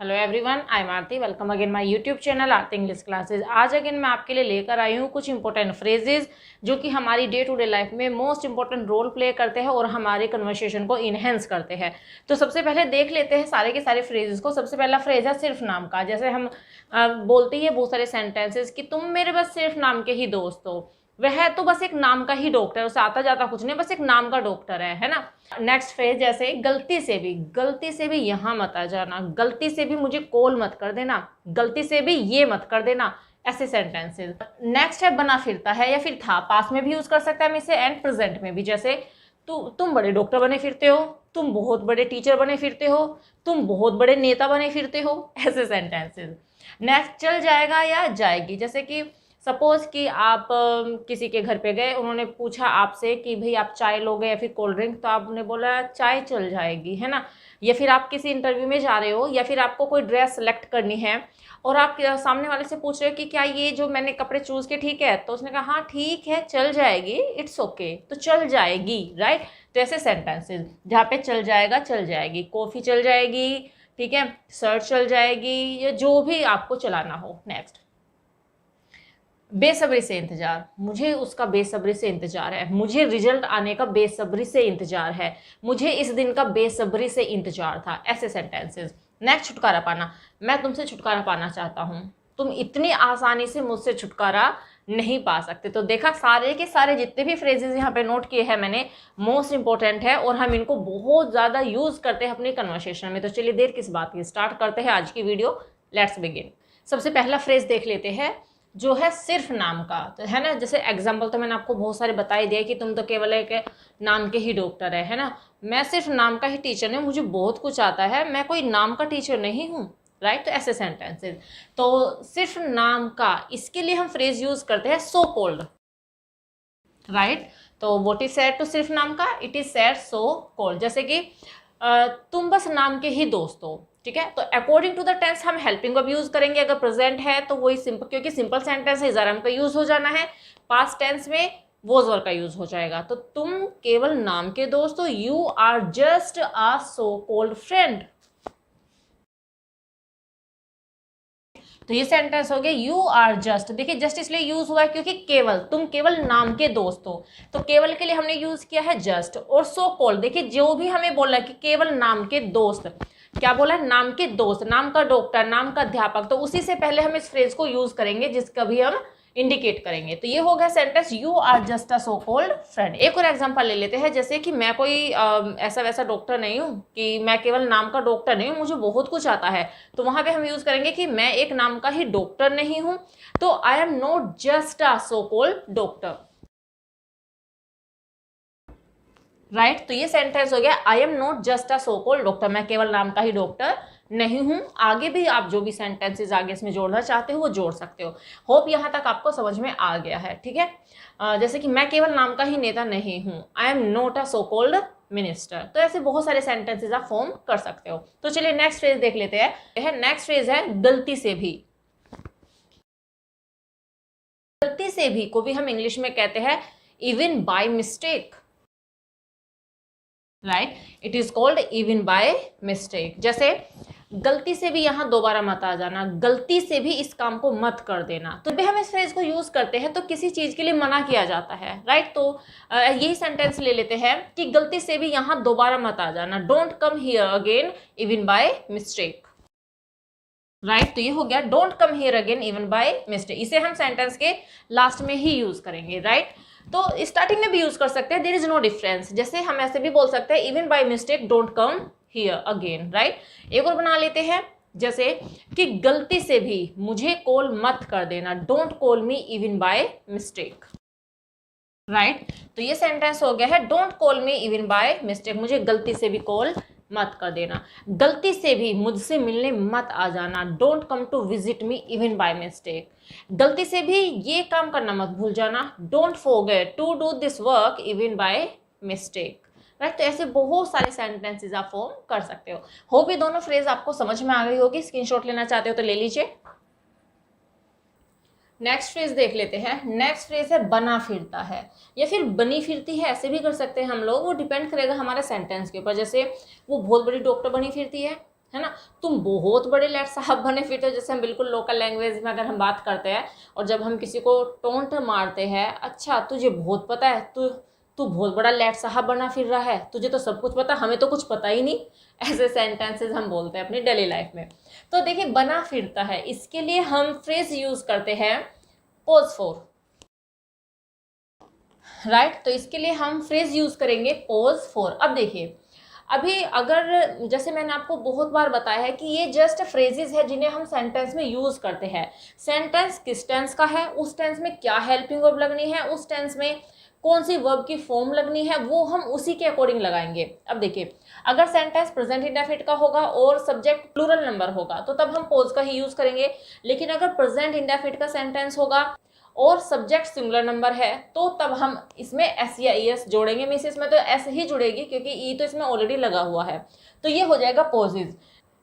Hello everyone, I am Aarti. Welcome again my YouTube channel Aarti English classes. आज again मैं आपके लिए लेकर आई हूँ कुछ इंपॉर्टेंट फ्रेजेस जो कि हमारी डे टू डे लाइफ में मोस्ट इंपॉर्टेंट रोल प्ले करते हैं और हमारे कन्वर्सेशन को इनहेंस करते हैं। तो सबसे पहले देख लेते हैं सारे के सारे फ्रेजेस को। सबसे पहला फ्रेज है सिर्फ नाम का। जैसे हम बोलते ही है बहुत सारे सेंटेंसेस कि तुम मेरे बस सिर्फ नाम के ही दोस्त हो। वह तो बस एक नाम का ही डॉक्टर है, उसे आता जाता कुछ नहीं, बस एक नाम का डॉक्टर है ना। नेक्स्ट फ्रेज जैसे गलती से भी यहाँ मत आ जाना, गलती से भी मुझे कॉल मत कर देना, गलती से भी ये मत कर देना, ऐसे सेंटेंसेस। नेक्स्ट है बना फिरता है या फिर था, पास में भी यूज कर सकते हैं हम इसे एंड प्रेजेंट में भी। जैसे तुम बड़े डॉक्टर बने फिरते हो, तुम बहुत बड़े टीचर बने फिरते हो, तुम बहुत बड़े नेता बने फिरते हो, ऐसे सेंटेंसेस। नेक्स्ट चल जाएगा या जाएगी। जैसे कि सपोज कि आप किसी के घर पे गए, उन्होंने पूछा आपसे कि भाई आप चाय लोगे या फिर कोल्ड ड्रिंक, तो आपने बोला चाय चल जाएगी, है ना। या फिर आप किसी इंटरव्यू में जा रहे हो या फिर आपको कोई ड्रेस सेलेक्ट करनी है और आप सामने वाले से पूछ रहे हो कि क्या ये जो मैंने कपड़े चूज के ठीक है, तो उसने कहा हाँ ठीक है चल जाएगी, इट्स ओके, तो चल जाएगी, राइट। तो ऐसे सेंटेंसेस जहाँ पे चल जाएगा चल जाएगी, कॉफ़ी चल जाएगी, ठीक है, सर्च चल जाएगी, या जो भी आपको चलाना हो। नेक्स्ट बेसब्री से इंतजार, मुझे उसका बेसब्री से इंतजार है, मुझे रिजल्ट आने का बेसब्री से इंतजार है, मुझे इस दिन का बेसब्री से इंतजार था, ऐसे सेंटेंसेस। नेक्स्ट छुटकारा पाना, मैं तुमसे छुटकारा पाना चाहता हूँ, तुम इतनी आसानी से मुझसे छुटकारा नहीं पा सकते। तो देखा सारे के सारे जितने भी फ्रेजेस यहाँ पे नोट किए हैं मैंने, मोस्ट इंपॉर्टेंट है और हम इनको बहुत ज़्यादा यूज़ करते हैं अपनी कन्वर्सेशन में। तो चलिए देर किस बात की, स्टार्ट करते हैं आज की वीडियो। Let's begin. सबसे पहला फ्रेज देख लेते हैं जो है सिर्फ नाम का, तो है ना। जैसे एग्जाम्पल तो मैंने आपको बहुत सारे बता ही दिया कि तुम तो केवल एक नाम के ही डॉक्टर है ना। मैं सिर्फ नाम का ही टीचर नहीं, मुझे बहुत कुछ आता है, मैं कोई नाम का टीचर नहीं हूँ, राइट। तो ऐसे सेंटेंसेस। तो सिर्फ नाम का, इसके लिए हम फ्रेज यूज करते हैं सो कॉल्ड, राइट। तो व्हाट इज सेड टू सिर्फ नाम का, it is said so called. जैसे कि तुम बस नाम के ही दोस्त हो, ठीक है। तो अकॉर्डिंग टू द टेंस हम हेल्पिंग वर्ब यूज करेंगे। अगर प्रेजेंट है तो वही सिंपल, क्योंकि सिंपल सेंटेंस है इज़ का यूज हो जाना है। पास्ट टेंस में वॉज वर का यूज हो जाएगा। तो तुम केवल नाम के दोस्त हो, you are just a so called friend. तो ये सेंटेंस हो गया यू आर जस्ट। देखिए जस्ट इसलिए यूज हुआ है क्योंकि केवल, तुम केवल नाम के दोस्त हो, तो केवल के लिए हमने यूज किया है जस्ट। और सो कॉल्ड, देखिए जो भी हमें बोला कि केवल नाम के दोस्त, क्या बोला है, नाम के दोस्त, नाम का डॉक्टर, नाम का अध्यापक, तो उसी से पहले हम इस फ्रेज को यूज करेंगे जिसका भी हम इंडिकेट करेंगे। तो ये हो गया sentence you are just a so called friend. एक और एग्जांपल ले लेते हैं। जैसे कि मैं कोई ऐसा वैसा डॉक्टर नहीं हूँ, कि मैं केवल नाम का डॉक्टर नहीं हूँ, मुझे बहुत कुछ आता है। तो वहां पे हम यूज करेंगे कि मैं एक नाम का ही डॉक्टर नहीं हूँ, तो I am not just a so called doctor, right. तो ये सेंटेंस हो गया I am not just a so called doctor, मैं केवल नाम का ही डॉक्टर नहीं हूं। आगे भी आप जो भी सेंटेंसेस आगे इसमें जोड़ना चाहते हो वो जोड़ सकते हो। होप यहां तक आपको समझ में आ गया है, ठीक है। जैसे कि मैं केवल नाम का ही नेता नहीं हूं, I am not a so called minister. तो ऐसे बहुत सारे सेंटेंसेस आप फॉर्म कर सकते हो। तो चलिए नेक्स्ट फ्रेज देख लेते हैं। नेक्स्ट फ्रेज है गलती से भी। गलती से भी को भी हम इंग्लिश में कहते हैं even by mistake, right. It is called even by mistake. जैसे गलती से भी यहाँ दोबारा मत आ जाना, गलती से भी इस काम को मत कर देना। तो भी हम इस फ्रेज को यूज करते हैं तो किसी चीज के लिए मना किया जाता है, राइट। तो यही सेंटेंस ले लेते हैं कि गलती से भी यहाँ दोबारा मत आ जाना, don't come here again even by mistake, right. तो ये हो गया don't come here again even by mistake. इसे हम सेंटेंस के लास्ट में ही यूज करेंगे, राइट। तो स्टार्टिंग में भी यूज कर सकते हैं, देयर इज नो डिफरेंस। जैसे हम ऐसे भी बोल सकते हैं even by mistake don't come here again, right. एक और बना लेते हैं, जैसे कि गलती से भी मुझे कॉल मत कर देना, don't call me even by mistake, right. तो ये सेंटेंस हो गया है don't call me even by mistake, मुझे गलती से भी कॉल मत कर देना। गलती से भी मुझसे मिलने मत आ जाना, don't come to visit me even by mistake. गलती से भी ये काम करना मत भूल जाना, don't forget to do this work even by mistake, right. तो ऐसे बहुत सारे सेंटेंसेस आप फॉर्म कर सकते हो। होप ये दोनों फ्रेज आपको समझ में आ गई होगी। स्क्रीनशॉट लेना चाहते हो तो ले लीजिए। नेक्स्ट फ्रेज देख लेते हैं। नेक्स्ट फ्रेज है बना फिरता है या फिर बनी फिरती है, ऐसे भी कर सकते हैं हम लोग। वो डिपेंड करेगा हमारे सेंटेंस के ऊपर। जैसे वो बहुत बड़ी डॉक्टर बनी फिरती है, है ना। तुम बहुत बड़े लैट साहब बने फिरते हो, जैसे हम बिल्कुल लोकल लैंग्वेज में अगर हम बात करते हैं और जब हम किसी को टोंट मारते हैं, अच्छा तुझे बहुत पता है, तू तू बहुत बड़ा लैट साहब बना फिर रहा है, तुझे तो सब कुछ पता, हमें तो कुछ पता ही नहीं। ऐसे सेंटेंसेस हम बोलते हैं अपनी डेली लाइफ में। तो देखिए बना फिरता है, इसके लिए हम फ्रेज यूज करते हैं पोज फॉर, राइट। तो इसके लिए हम फ्रेज यूज करेंगे पोज फॉर। अब देखिए अभी अगर जैसे मैंने आपको बहुत बार बताया है कि ये जस्ट फ्रेजेस है जिन्हें हम सेंटेंस में यूज करते हैं। सेंटेंस किस टेंस का है, उस टेंस में क्या हेल्पिंग वर्ब लगनी है, उस टेंस में कौन सी वर्ब की फॉर्म लगनी है, वो हम उसी के अकॉर्डिंग लगाएंगे। अब देखिए अगर सेंटेंस प्रेजेंट इंडेफिनिट का होगा और सब्जेक्ट प्लूरल नंबर होगा तो तब हम पोज का ही यूज करेंगे। लेकिन अगर प्रेजेंट इंडेफिनिट का सेंटेंस होगा और सब्जेक्ट सिंगुलर नंबर है तो तब हम इसमें एस या ईएस जोड़ेंगे। मीन्स इसमें तो एस ही जुड़ेगी क्योंकि ई तो इसमें ऑलरेडी लगा हुआ है, तो ये हो जाएगा पोजेज।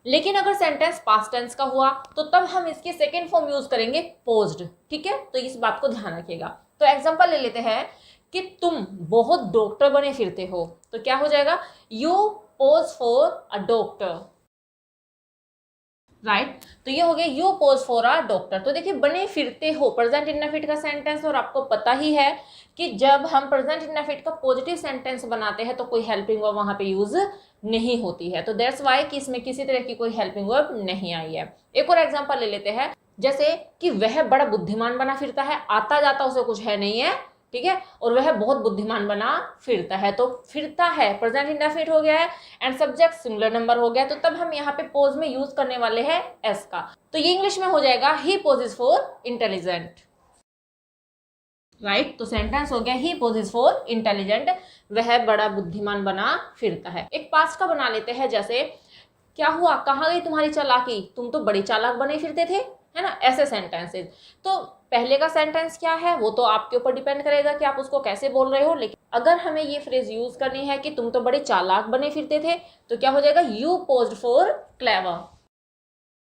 लेकिन अगर सेंटेंस पास्ट टेंस का हुआ तो तब हम इसकी सेकेंड फॉर्म यूज करेंगे पोज्ड, ठीक है। तो इस बात को ध्यान रखिएगा। तो एग्जांपल ले लेते हैं कि तुम बहुत डॉक्टर बने फिरते हो, तो क्या हो जाएगा, you pose for a doctor, right. तो ये हो गया you pose for a doctor. तो देखिए बने फिरते हो प्रेजेंट इंडेफिनिट का सेंटेंस, और आपको पता ही है कि जब हम प्रेजेंट इंडेफिनिट का पॉजिटिव सेंटेंस बनाते हैं तो कोई हेल्पिंग वर्ब वहां पे यूज नहीं होती है। तो दैट्स वाई कि इसमें किसी तरह की कोई हेल्पिंग वर्ब नहीं आई है। एक और एग्जांपल ले लेते हैं, जैसे कि वह बड़ा बुद्धिमान बना फिरता है, आता जाता उसे कुछ है नहीं है, ठीक है, और वह बहुत बुद्धिमान बना फिरता है। तो फिरता है प्रेजेंट इंडेफिनिट हो गया है एंड सब्जेक्ट सिंगुलर नंबर हो गया, तो तब हम यहाँ पे पोज में यूज करने वाले हैं एस का। तो ये इंग्लिश में हो जाएगा ही पोजेस फॉर इंटेलिजेंट, राइट। तो सेंटेंस हो गया ही पोजेस फॉर इंटेलिजेंट, वह बड़ा बुद्धिमान बना फिरता है। एक पास्ट का बना लेते हैं, जैसे क्या हुआ, कहाँ गई तुम्हारी चालाकी, तुम तो बड़ी चालाक बने फिरते थे, है ना। ऐसे सेंटेंसेस। तो पहले का सेंटेंस क्या है वो तो आपके ऊपर डिपेंड करेगा कि आप उसको कैसे बोल रहे हो। लेकिन अगर हमें ये फ्रेज यूज करनी है कि तुम तो बड़े चालाक बने फिरते थे, तो क्या हो जाएगा, you posed for clever,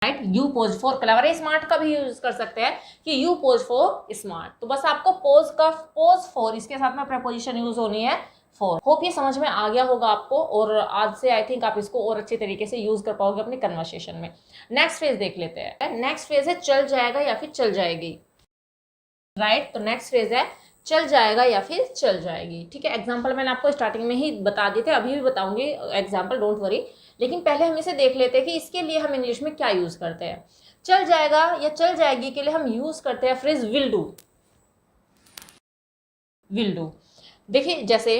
right. You pose for clever. Smart का भी यूज कर सकते हैं कि यू पोज फॉर स्मार्ट। तो बस आपको पोज का पोज फॉर इसके साथ में प्रेपोजिशन यूज होनी है फॉर। होप ये समझ में आ गया होगा आपको, और आज से आई थिंक आप इसको और अच्छे तरीके से यूज कर पाओगे अपने कन्वर्सेशन में। नेक्स्ट फेज देख लेते हैं। नेक्स्ट फेज है चल जाएगा या फिर चल जाएगी, राइट। तो नेक्स्ट फेज है चल जाएगा या फिर चल जाएगी, ठीक है। एग्जाम्पल मैंने आपको स्टार्टिंग में ही बता दिए थे, अभी भी बताऊंगी एग्जाम्पल, डोंट वरी। लेकिन पहले हम इसे देख लेते हैं कि इसके लिए हम इंग्लिश में क्या यूज करते हैं। चल जाएगा या चल जाएगी के लिए हम यूज करते हैं phrase will do, will do. देखिए जैसे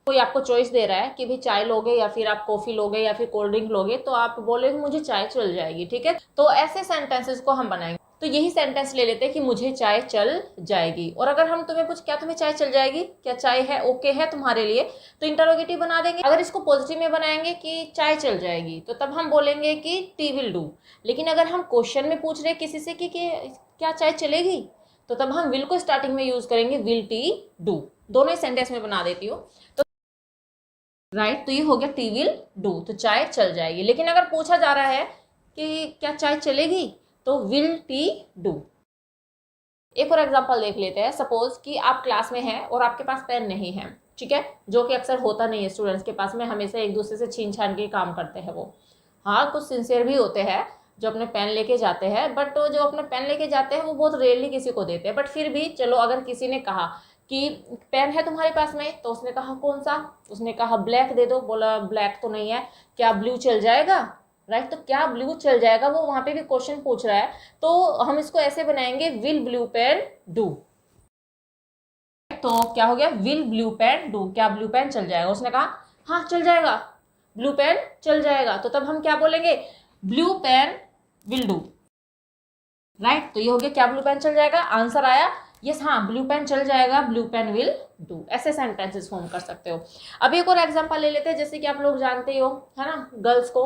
कोई आपको चॉइस दे रहा है कि भाई चाय लोगे या फिर आप कॉफी लोगे या फिर कोल्ड ड्रिंक लोगे, तो आप बोले मुझे चाय चल जाएगी, ठीक है। तो ऐसे सेंटेंसेस को हम बनाएंगे। तो यही सेंटेंस ले लेते हैं कि मुझे चाय चल जाएगी। और अगर हम तुम्हें पूछ क्या तुम्हें चाय चल जाएगी, क्या चाय है ओके है तुम्हारे लिए, तो इंटरोगेटिव बना देंगे। अगर इसको पॉजिटिव में बनाएंगे कि चाय चल जाएगी, तो तब हम बोलेंगे कि टी विल डू। लेकिन अगर हम क्वेश्चन में पूछ रहे किसी से कि क्या चाय चलेगी, तो तब हम विल को स्टार्टिंग में यूज करेंगे, विल टी डू। दोनों ही सेंटेंस में बना देती हूँ, तो राइट। तो ये हो गया टी विल डू, तो चाय चल जाएगी। लेकिन अगर पूछा जा रहा है कि क्या चाय चलेगी, तो विल टी डू। एक और एग्जांपल देख लेते हैं। सपोज कि आप क्लास में हैं और आपके पास पेन नहीं है, ठीक है, जो कि अक्सर होता नहीं है स्टूडेंट्स के पास में, हमेशा एक दूसरे से छीन छान के काम करते हैं वो। हाँ कुछ सिंसियर भी होते हैं जो अपने पेन लेके जाते हैं, बट जो अपने पेन लेके जाते हैं वो बहुत रेयरली किसी को देते हैं। बट फिर भी चलो, अगर किसी ने कहा कि पेन है तुम्हारे पास में, तो उसने कहा कौन सा, उसने कहा ब्लैक दे दो, बोला ब्लैक तो नहीं है, क्या ब्लू चल जाएगा, राइट। तो क्या ब्लू चल जाएगा, वो वहां पे भी क्वेश्चन पूछ रहा है, तो हम इसको ऐसे बनाएंगे, विल ब्लू पेन डू। तो क्या हो गया, विल ब्लू पेन डू, क्या ब्लू पेन चल जाएगा। उसने कहा हाँ चल जाएगा, ब्लू पेन चल जाएगा, तो तब हम क्या बोलेंगे, blue pen will do, right. तो ये हो गया क्या ब्लू पेन चल जाएगा, आंसर आया यस, हाँ ब्लू पेन चल जाएगा, ब्लू पेन विल डू। ऐसे सेंटेंसेस फॉर्म कर सकते हो। अब एक और एग्जांपल ले लेते हैं। जैसे कि आप लोग जानते हो, है ना, गर्ल्स को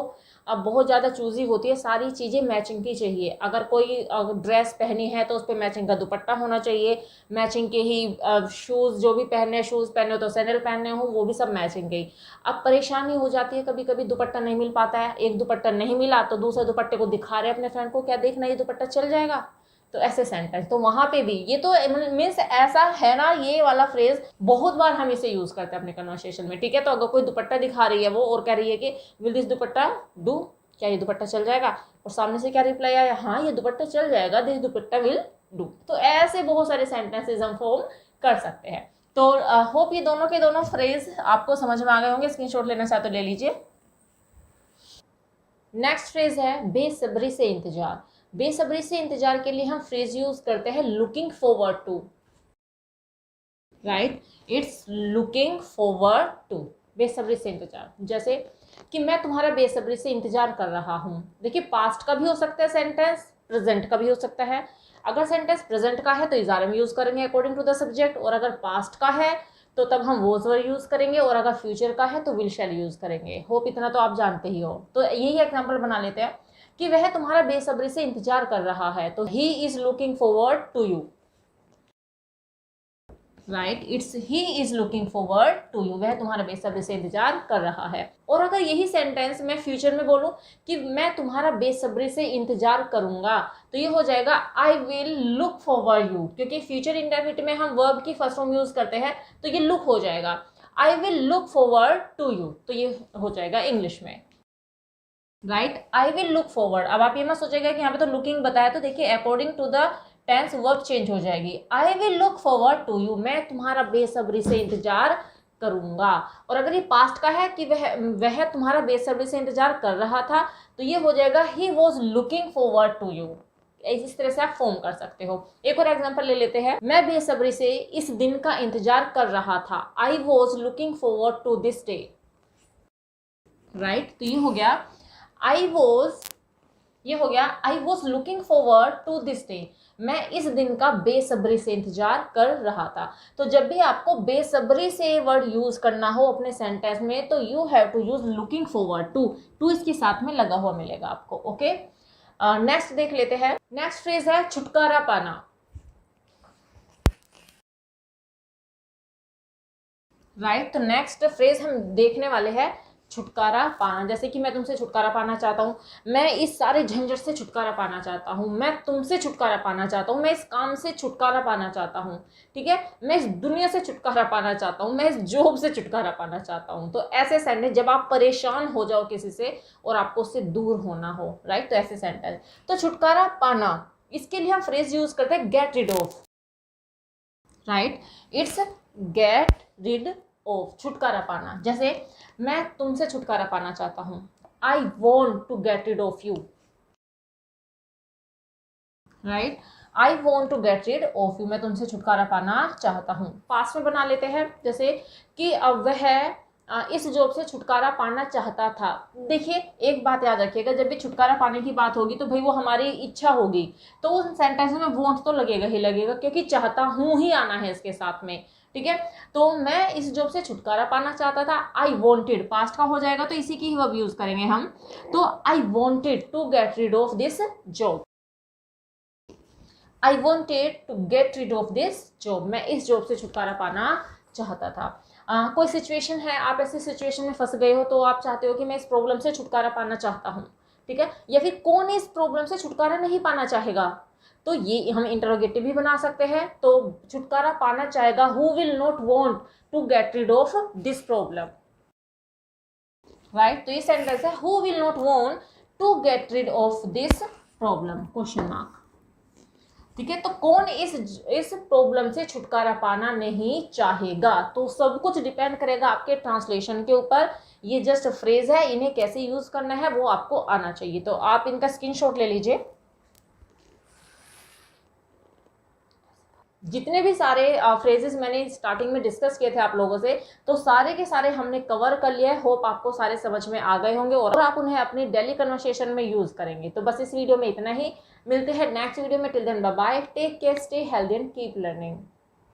अब बहुत ज़्यादा चूजी होती है, सारी चीज़ें मैचिंग की चाहिए। अगर कोई ड्रेस पहनी है तो उस पर मैचिंग का दुपट्टा होना चाहिए, मैचिंग के ही शूज़, जो भी पहने, शूज़ पहने हो तो सैंडल पहने हो, वो भी सब मैचिंग के ही। अब परेशानी हो जाती है, कभी कभी दुपट्टा नहीं मिल पाता है, एक दुपट्टा नहीं मिला तो दूसरे दुपट्टे को दिखा रहे अपने फ्रेंड को, क्या देखना ये दुपट्टा चल जाएगा, तो ऐसे सेंटेंस, तो वहां पे भी ये तो मीन्स ऐसा है ना, ये वाला फ्रेज बहुत बार हम इसे यूज करते हैं अपने कन्वर्सेशन में, ठीक है। तो अगर कोई दुपट्टा दिखा रही है वो और कह रही है कि विल दिस दुपट्टा डू, क्या ये दुपट्टा चल जाएगा, और सामने से क्या रिप्लाई आया, हाँ ये दुपट्टा चल जाएगा, दिस दुपट्टा विल डू। तो ऐसे बहुत सारे सेंटेंसेस हम फॉर्म कर सकते हैं। तो होप ये दोनों के दोनों फ्रेज आपको समझ में आ गए होंगे। स्क्रीनशॉट लेना चाहते तो ले लीजिए। नेक्स्ट फ्रेज है बेसब्री से इंतजार। बेसब्री से इंतजार के लिए हम फ्रेज यूज करते हैं looking forward to, right, it's looking forward to, बेसब्री से इंतजार। जैसे कि मैं तुम्हारा बेसब्री से इंतजार कर रहा हूं। देखिए पास्ट का भी हो सकता है सेंटेंस, प्रेजेंट का भी हो सकता है। अगर सेंटेंस प्रेजेंट का है तो इज आर एम यूज करेंगे अकॉर्डिंग टू द सब्जेक्ट, और अगर पास्ट का है तो तब हम वॉज वर यूज करेंगे, और अगर फ्यूचर का है तो विल शैल यूज करेंगे। होप इतना तो आप जानते ही हो। तो यही एग्जांपल बना लेते हैं कि वह तुम्हारा बेसब्री से इंतजार कर रहा है, तो he is looking forward to you, right, it's he is looking forward to you, वह तुम्हारा बेसब्री से इंतजार कर रहा है। और अगर यही सेंटेंस मैं फ्यूचर में बोलूं कि मैं तुम्हारा बेसब्री से इंतजार करूंगा, तो ये हो जाएगा I will look forward you, क्योंकि फ्यूचर इंडेफिनिट में हम वर्ब की फर्स्ट फॉर्म यूज करते हैं, तो ये लुक हो जाएगा, I will look forward to you, तो ये हो जाएगा इंग्लिश में, right, I will look forward. अब आप ये मत सोचेगा कि यहाँ पे तो लुकिंग बताया, तो देखिए according to the tense verb change हो जाएगी। I will look forward to you, मैं तुम्हारा बेसब्री से इंतजार करूंगा। और अगर ये पास्ट का है कि वह तुम्हारा बेसब्री से इंतजार कर रहा था, तो ये हो जाएगा he was looking forward to you. इस तरह से आप फॉर्म कर सकते हो। एक और एग्जांपल ले लेते हैं, मैं बेसब्री से इस दिन का इंतजार कर रहा था, I was looking forward to this day, right. तो ये हो गया I was looking forward to this day, मैं इस दिन का बेसब्री से इंतजार कर रहा था। तो जब भी आपको बेसब्री से वर्ड यूज करना हो अपने सेंटेंस में, तो you have to use looking forward to इसके साथ में लगा हुआ मिलेगा आपको, ओके। नेक्स्ट देख लेते हैं। नेक्स्ट फ्रेज है छुटकारा पाना, राइट। तो नेक्स्ट फ्रेज हम देखने वाले हैं छुटकारा पाना। जैसे कि मैं तुमसे छुटकारा पाना चाहता हूँ, मैं इस सारे झंझट से छुटकारा पाना चाहता हूँ, मैं तुमसे छुटकारा पाना चाहता हूँ, मैं इस काम से छुटकारा पाना चाहता हूँ, ठीक है, मैं इस दुनिया से छुटकारा पाना चाहता हूँ, मैं इस जॉब से छुटकारा पाना चाहता हूँ। तो ऐसे सेंटेंस जब आप परेशान हो जाओ किसी से और आपको उससे दूर होना हो, राइट, तो ऐसे सेंटेंस। तो छुटकारा पाना, इसके लिए हम फ्रेज यूज करते हैं get rid of, right, it's get rid of, छुटकारा पाना। जैसे मैं तुमसे छुटकारा पाना चाहता हूं, I want to get rid of you, right, I want to get rid of you, मैं तुमसे छुटकारा पाना चाहता हूं। पास्ट में बना लेते हैं, जैसे कि अब वह इस जॉब से छुटकारा पाना चाहता था। देखिए एक बात याद रखिएगा, जब भी छुटकारा पाने की बात होगी तो भाई वो हमारी इच्छा होगी, तो उस सेंटेंस में वॉन्ट तो लगेगा ही लगेगा, क्योंकि चाहता हूं ही आना है इसके साथ में, ठीक है। तो मैं इस जॉब से छुटकारा पाना चाहता था, आई वॉन्टेड, पास्ट का हो जाएगा तो इसी की ही वर्ब यूज करेंगे हम। तो I wanted to get rid of this job, I wanted to get rid of this job, मैं इस जॉब से छुटकारा पाना चाहता था। कोई सिचुएशन है, आप ऐसे सिचुएशन में फंस गए हो, तो आप चाहते हो कि मैं इस प्रॉब्लम से छुटकारा पाना चाहता हूँ, ठीक है। या फिर कौन इस प्रॉब्लम से छुटकारा नहीं पाना चाहेगा, तो ये हम इंटरोगेटिव भी बना सकते हैं। तो छुटकारा पाना चाहेगा, who will not want to get rid of this problem, right. तो ये सेंटेंस है, who will not want to get rid of this problem, question mark, ठीक है। तो कौन इस प्रॉब्लम से छुटकारा पाना नहीं चाहेगा, तो सब कुछ डिपेंड करेगा आपके ट्रांसलेशन के ऊपर। ये जस्ट फ्रेज है, इन्हें कैसे यूज करना है वो आपको आना चाहिए। तो आप इनका स्क्रीनशॉट ले लीजिए। जितने भी सारे फ्रेजेस मैंने स्टार्टिंग में डिस्कस किए थे आप लोगों से, तो सारे के सारे हमने कवर कर लिया है। होप आपको सारे समझ में आ गए होंगे और आप उन्हें अपनी डेली कन्वर्सेशन में यूज करेंगे। तो बस इस वीडियो में इतना ही, मिलते हैं नेक्स्ट वीडियो में। Till then bye bye, take care, stay healthy and keep learning.